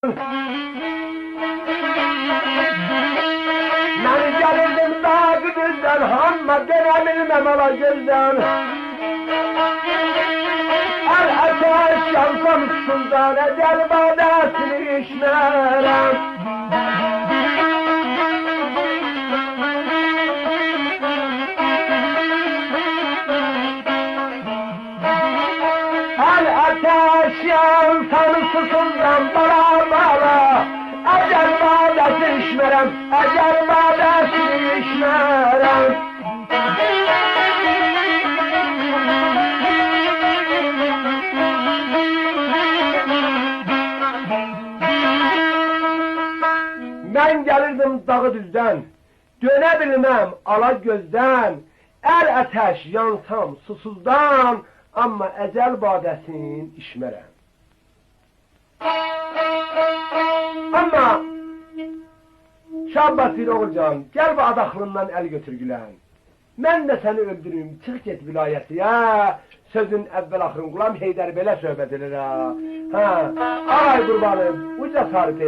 Ben gelirdim daha güdüzden, hamma dönebilmem ala gözden. El ateş yansam sultan, ecel badesini işmerem. El ateş yansam sultan, bala bala. Ecel badesini işmerem, ecel badesini işmerem. Ben gelirdim dağı düzden, dönebilmem ala gözden, el ateş yansam susuzdan, ama ecel badesin işmerem. Ama Şah Basir oğulcan, gel bu adaklığından el götür gülen. Ben de seni öldüreyim, çık git vilayetiye. Sözün evvel ahırın Gulam Heydər belə söhbət edir ha. Ağay qurbanım, bu cəsarət